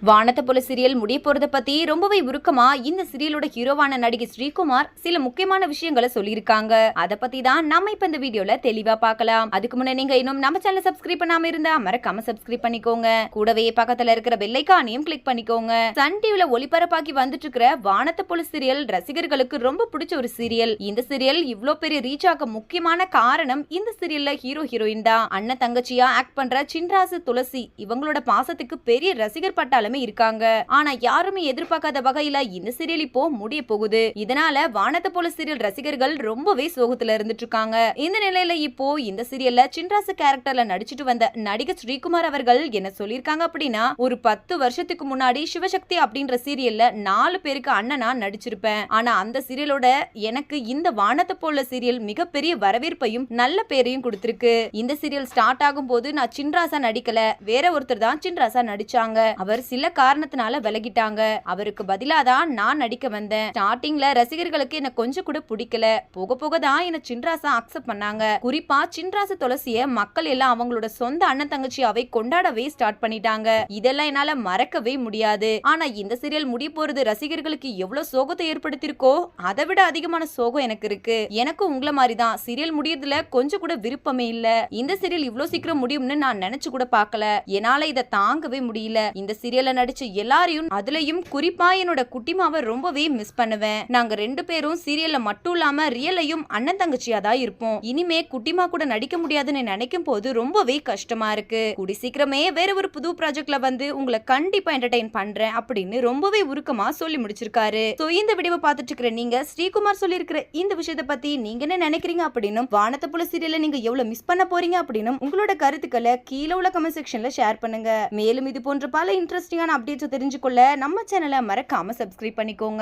வானத்தை போல சீரியல் முடிய போறத பத்தி ரொம்பவே உருக்கமா இந்த சீரியலோட ஹீரோவான நடிகை ஸ்ரீகுமார் சில முக்கியமான விஷயங்களை சொல்லியிருக்காங்க. அத பத்தி தான் நம்ம இப்ப இந்த வீடியோல தெளிவா பார்க்கலாம். அதுக்கு முன்ன நீங்க இன்னும் நம்ம சேனலை சப்ஸ்கிரைப் பண்ணாம இருந்தா மறக்காம சப்ஸ்கிரைப் பண்ணிக்கோங்க. கூடவே பக்கத்துல இருக்கிற பெல் ஐகானையும் கிளிக் பண்ணிக்கோங்க. சன் டிவில ஒளிபரப்பாக்கி வந்துட்டு இருக்கிற வானத்தை போல சீரியல் ரசிகர்களுக்கு ரொம்ப பிடிச்ச ஒரு சீரியல். இந்த சீரியல் இவ்ளோ பெரிய ரீச் ஆக முக்கியமான காரணம் இந்த சீரியல்ல ஹீரோயின் தான். அண்ணன் தங்கச்சியா ஆக்ட் பண்ற சின்ராசு துளசி இவங்களோட பாசத்துக்கு பெரிய ரசிகர் பட்டாளமே இருக்காங்க. ஆனா யாருமே எதிர்பார்க்காத வகையில இந்த சீரியல் இப்போ முடிய போகுது. இதனால வானத்தை போல சீரியல் ரசிகர்கள் ரொம்பவே சோகத்துல இருந்துட்டு இருக்காங்க. இந்த நிலையில இப்போ இந்த சீரியல்ல சின்ராசு கேரக்டர்ல நடிச்சிட்டு வந்த நடிகர் ஸ்ரீகுமார் அவர்கள் என்ன சொல்லிருக்காங்க அப்படின்னா, ஒரு 10 வருஷத்துக்கு முன்னாடி சிவசக்தி அப்படின்ற சீரியல்ல 4 பேருக்கு அண்ணனா நடிச்சிருப்பேன். ஆனா அந்த சீரியலோட எனக்கு இந்த வானத்தை போல சீரியல் மிகப்பெரிய வரவேற்பையும் நல்ல பேரையும் கொடுத்திருக்கு. இந்த சீரியல் ஸ்டார்ட் ஆகும் போது நான் சின்ராசா நடிக்கல, வேற ஒருத்தர் தான் சின்ராசா நடிச்சாங்க. அவர் சில காரணத்தினால விலகிட்டாங்க. அவருக்கு பதிலா தான் நான் நடிக்க வந்தேன். ஸ்டார்டிங்ல ரசிகர்களுக்கு என்ன கொஞ்சம் கூட பிடிக்கல. போக போக தான் என்ன சின்ராசா அக்செப்ட் பண்ணாங்க. குறிப்பா சின்ராசு துளசிய மக்கள் எல்லாம் அவங்களோட சொந்த அண்ணன் தங்கச்சியாவை கொண்டாடவே ஸ்டார்ட் பண்ணிட்டாங்க. இதெல்லாம் என்னால மறக்கவே முடியாது. ஆனா இந்த சீரியல் முடிய போறது ரசிகர்களுக்கு எவ்வளவு சோகத்தை ஏற்படுத்திருக்கோ அதை விட அதிகமான சோகம் எனக்கு இருக்கு. எனக்கு உங்களை மாதிரி தான் சீரியல் முடியறதுல கொஞ்சம் கூட விருப்பமே இல்ல. இந்த சீரியல் இவ்வளவு சீக்கிரம் முடியும்னு நான் நினைச்சு கூட பார்க்கல. என்னால இதை தாங்கவே முடியல. இந்த சீரியல்ல நடிச்ச எல்லாரையும் அதுலயும் குறிப்பா என்னோட குட்டிமாவை ரொம்பவே மிஸ் பண்ணுவேன். நாங்க 2 பேரும் சீரியல்ல மட்டும் இல்லாம ரியலையும் அண்ணன் தங்கச்சியா தான் இருப்போம். இனிமே குட்டிமா கூட நடிக்க முடியாதுன்னு நினைக்கும் போது ரொம்பவே கஷ்டமா இருக்கு. கூடி சீக்கிரமே வேற ஒரு புது ப்ராஜெக்ட்ல வந்து உங்களை கண்டிப்பா என்டர்டெயின் பண்றேன் அப்படின்னு ரொம்பவே உருக்கமா சொல்லி முடிச்சிருக்காரு. சோ இந்த வீடியோவை பார்த்துட்டு இருக்கிற நீங்க ஸ்ரீகுமார் சொல்லி இருக்கிற இந்த விஷயத்தை பத்தி நீங்க என்ன நினைக்கிறீங்க அப்படின்னு, வானத்தை போல சீரியல்ல நீங்க எவ்வளவு மிஸ் பண்ண போறீங்க அப்படின்னு உங்களோட கருத்துக்களை கீழே உள்ள கமெண்ட் செக்ஷன்ல ஷேர் பண்ணுங்க. மேலும் இது போன்ற பல இன்ட்ரெஸ்டிங்கான அப்டேட்ஸ் தெரிஞ்சுக்கொள்ள நம்ம சேனலை மறக்காம சப்ஸ்கிரைப் பண்ணிக்கோங்க.